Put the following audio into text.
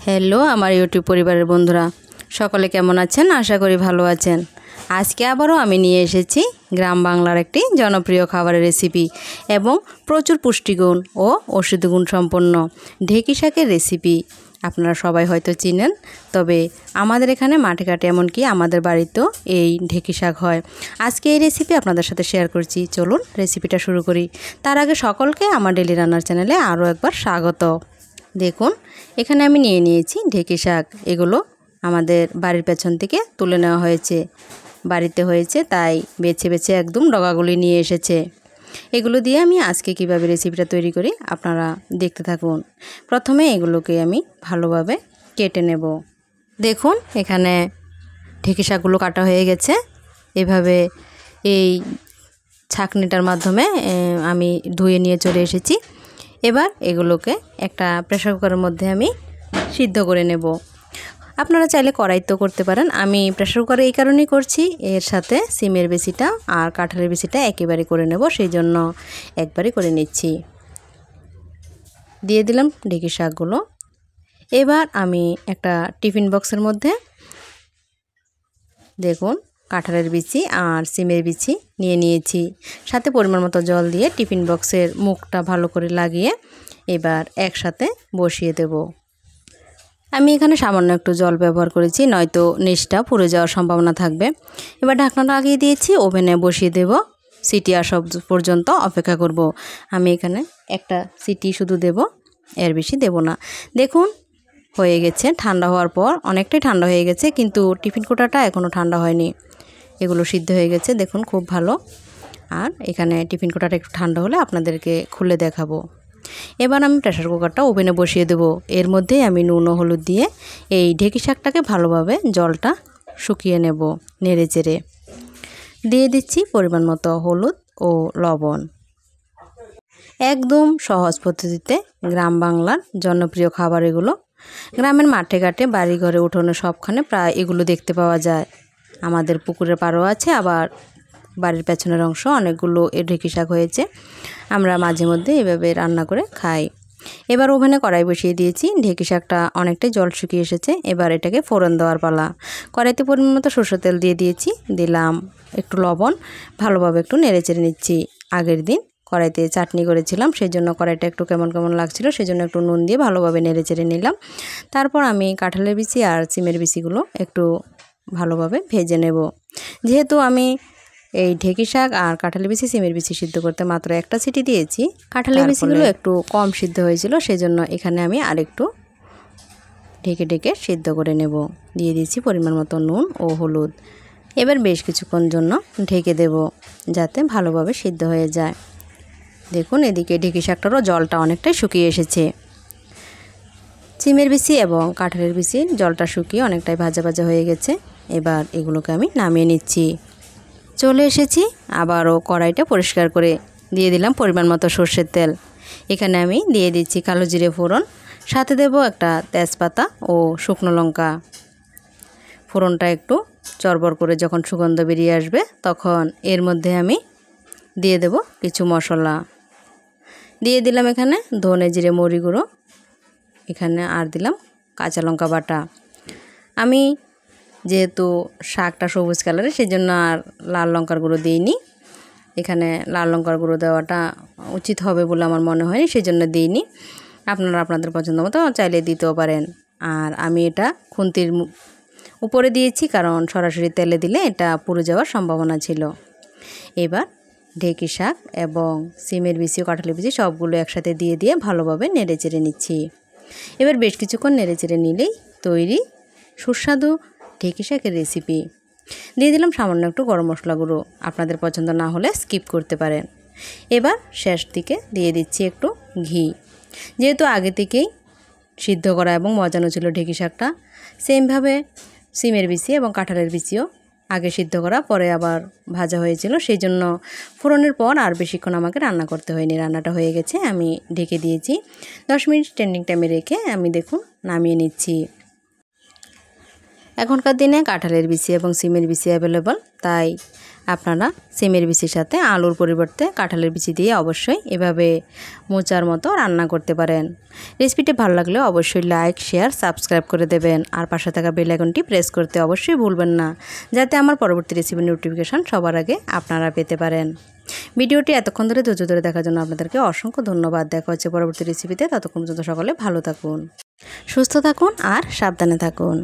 Hello আমার YouTube পরিবারের বন্ধুরা, সকলে কেমন আছেন? আশা করি ভালো আছেন। আজকে আবারও আমি নিয়ে এসেছি গ্রাম বাংলার একটি জনপ্রিয় খাবারের রেসিপি এবং প্রচুর পুষ্টিগুণ ও ঔষধি গুণ সম্পন্ন ঢেঁকি শাকের রেসিপি। আপনারা সবাই হয়তো চিনেন, তবে আমাদের এখানে মাঠে ঘাটে এমনকি আমাদের বাড়িতেও এই ঢেঁকি শাক হয়। আজকে এই রেসিপি আপনাদের সাথে শেয়ার করছি। চলুন রেসিপিটা শুরু করি। তার আগে সকলকে আমার ডেলি রান্নার চ্যানেলে আরও একবার স্বাগত। দেখুন, এখানে আমি নিয়ে নিয়েছি ঢেঁকি শাক। এগুলো আমাদের বাড়ির পেছন থেকে তুলে নেওয়া হয়েছে, বাড়িতে হয়েছে তাই বেছে বেছে একদম ডগাগুলি নিয়ে এসেছে। এগুলো দিয়ে আমি আজকে কিভাবে রেসিপিটা তৈরি করি আপনারা দেখতে থাকুন। প্রথমে এগুলোকে আমি ভালোভাবে কেটে নেব। দেখুন, এখানে ঢেঁকি শাকগুলো কাটা হয়ে গেছে। এভাবে এই ছাঁকনিটার মাধ্যমে আমি ধুয়ে নিয়ে চলে এসেছি। এবার এগুলোকে একটা প্রেসার কুকারের মধ্যে আমি সিদ্ধ করে নেব। আপনারা চাইলে কড়াইতেও করতে পারেন। আমি প্রেসার কুকারে এই কারণেই করছি, এর সাথে সিমের বেশিটা আর কাঁঠালের বেশিটা একেবারে করে নেব, সেই জন্য একবারে করে নিচ্ছি। দিয়ে দিলাম ঢেঁকি শাকগুলো। এবার আমি একটা টিফিন বক্সের মধ্যে দেখুন কাঁঠালের বিচি আর সিমের বিচি নিয়ে নিয়েছি, সাথে পরিমাণ মতো জল দিয়ে টিফিন বক্সের মুখটা ভালো করে লাগিয়ে এবার একসাথে বসিয়ে দেব। আমি এখানে সামান্য একটু জল ব্যবহার করেছি, নয়তো নিচটা পুড়ে যাওয়ার সম্ভাবনা থাকবে। এবার ঢাকনাটা লাগিয়ে দিয়েছি, ওভেনে বসিয়ে দেব। সিটি আসা পর্যন্ত অপেক্ষা করব। আমি এখানে একটা সিটি শুধু দেব, এর বেশি দেব না। দেখুন হয়ে গেছে, ঠান্ডা হওয়ার পর অনেকটাই ঠান্ডা হয়ে গেছে, কিন্তু টিফিন কোটাটা এখনও ঠান্ডা হয়নি। এগুলো সিদ্ধ হয়ে গেছে দেখুন, খুব ভালো। আর এখানে টিফিন কোটাটা একটু ঠান্ডা হলে আপনাদেরকে খুলে দেখাবো। এবার আমি প্রেসার কুকারটা ওভেনে বসিয়ে দেব। এর মধ্যেই আমি নুন ও হলুদ দিয়ে এই ঢেঁকি শাকটাকে ভালোভাবে জলটা শুকিয়ে নেব। নেড়ে চেড়ে দিয়ে দিচ্ছি পরিমাণ মতো হলুদ ও লবণ। একদম সহজ পদ্ধতিতে গ্রাম বাংলার জনপ্রিয় খাবার এগুলো। গ্রামের মাঠে ঘাটে বাড়িঘরে উঠোনে সবখানে প্রায় এগুলো দেখতে পাওয়া যায়। আমাদের পুকুরের পাড়ও আছে, আবার বাড়ির পেছনের অংশ অনেকগুলো ঢেঁকি শাক হয়েছে। আমরা মাঝে মধ্যে এভাবে রান্না করে খাই। এবার ওভেনে কড়াই বসিয়ে দিয়েছি। ঢেঁকি শাকটা অনেকটাই জল শুকিয়ে এসেছে। এবার এটাকে ফোড়ন দেওয়ার পালা। কড়াইতে পরিমাণ মতো সরষের তেল দিয়ে দিয়েছি, দিলাম একটু লবণ, ভালোভাবে একটু নেড়ে চেড়ে নিচ্ছি। আগের দিন কড়াইতে চাটনি করেছিলাম, সেই জন্য কড়াইটা একটু কেমন কেমন লাগছিল, সেই জন্য একটু নুন দিয়ে ভালোভাবে নেড়ে চেড়ে নিলাম। তারপর আমি কাঁঠালের বিচি আর সিমের বিচিগুলো একটু ভালোভাবে ভেজে নেব। যেহেতু আমি এই ঢেঁকি শাক আর কাঁঠালের বিচি সিমের বিচি সিদ্ধ করতে মাত্র একটা সিটি দিয়েছি, কাঁঠালের বিচিগুলো একটু কম সিদ্ধ হয়েছিল, সেজন্য এখানে আমি আরেকটু ঢেকে ঢেকে সিদ্ধ করে নেব। দিয়ে দিয়েছি পরিমাণ মতো নুন ও হলুদ। এবার বেশ কিছুক্ষণ জন্য ঢেকে দেব, যাতে ভালোভাবে সিদ্ধ হয়ে যায়। দেখুন এদিকে ঢেঁকি শাকটারও জলটা অনেকটাই শুকিয়ে এসেছে। সিমের বিচি এবং কাঁঠালের বিচির জলটা শুকিয়ে অনেকটাই ভাজা ভাজা হয়ে গেছে। এবার এগুলোকে আমি নামিয়ে নিচ্ছি। চলে এসেছি, আবারও কড়াইটা পরিষ্কার করে দিয়ে দিলাম পরিমাণ মতো সর্ষের তেল। এখানে আমি দিয়ে দিচ্ছি কালো জিরে ফোড়ন, সাথে দেব একটা তেজপাতা ও শুকনো লঙ্কা। ফোড়নটা একটু চড়বড় করে যখন সুগন্ধ বেরিয়ে আসবে, তখন এর মধ্যে আমি দিয়ে দেব কিছু মশলা। দিয়ে দিলাম এখানে ধনে জিরে মৌরি গুঁড়ো, এখানে আর দিলাম কাঁচা লঙ্কা বাটা। আমি যেহেতু শাকটা সবুজ কালারের, সেই জন্য আর লাল লঙ্কার গুঁড়ো দিইনি। এখানে লাল লঙ্কার গুঁড়ো দেওয়াটা উচিত হবে বলে আমার মনে হয়নি, সেই জন্য দিইনি। আপনারা আপনাদের পছন্দ মতো চাইলে দিতেও পারেন। আর আমি এটা খুন্তির উপরে দিয়েছি, কারণ সরাসরি তেলে দিলে এটা পুড়ে যাওয়ার সম্ভাবনা ছিল। এবার ঢেঁকি শাক এবং সিমের বিচি ও কাঁঠালের বিচি সবগুলো একসাথে দিয়ে দিয়ে ভালোভাবে নেড়ে চেড়ে নিচ্ছি। এবার বেশ কিছুক্ষণ নেড়ে চেড়ে নিলেই তৈরি সুস্বাদু ঢেঁকি শাকের রেসিপি। দিয়ে দিলাম সামান্য একটু গরম মশলা গুঁড়ো, আপনাদের পছন্দ না হলে স্কিপ করতে পারেন। এবার শেষ দিকে দিয়ে দিচ্ছি একটু ঘি। যেহেতু আগে থেকেই সিদ্ধ করা এবং মজানো ছিল ঢেঁকি শাকটা, সেমভাবে সিমের বিচি এবং কাঁঠালের বিচিও আগে সিদ্ধ করা, পরে আবার ভাজা হয়েছিল, সেই জন্য ফোড়নের পর আর বেশিক্ষণ আমাকে রান্না করতে হয়নি। রান্নাটা হয়ে গেছে, আমি ঢেকে দিয়েছি। 10 মিনিট স্ট্যান্ডিং টাইমে রেখে আমি দেখুন নামিয়ে নিচ্ছি। এখনকার দিনে কাঁঠালের বিচি এবং সিমের বিচি অ্যাভেলেবল, তাই আপনারা সিমের বিচির সাথে আলুর পরিবর্তে কাঁঠালের বিচি দিয়ে অবশ্যই এভাবে মোচার মতো রান্না করতে পারেন। রেসিপিটি ভালো লাগলে অবশ্যই লাইক, শেয়ার, সাবস্ক্রাইব করে দেবেন আর পাশে থাকা বেল আইকনটি প্রেস করতে অবশ্যই ভুলবেন না, যাতে আমার পরবর্তী রেসিপির নোটিফিকেশন সবার আগে আপনারা পেতে পারেন। ভিডিওটি এতক্ষণ ধরে ধৈর্য ধরে দেখার জন্য আপনাদেরকে অসংখ্য ধন্যবাদ। দেখা হচ্ছে পরবর্তী রেসিপিতে। ততক্ষণ পর্যন্ত সকলে ভালো থাকুন, সুস্থ থাকুন আর সাবধানে থাকুন।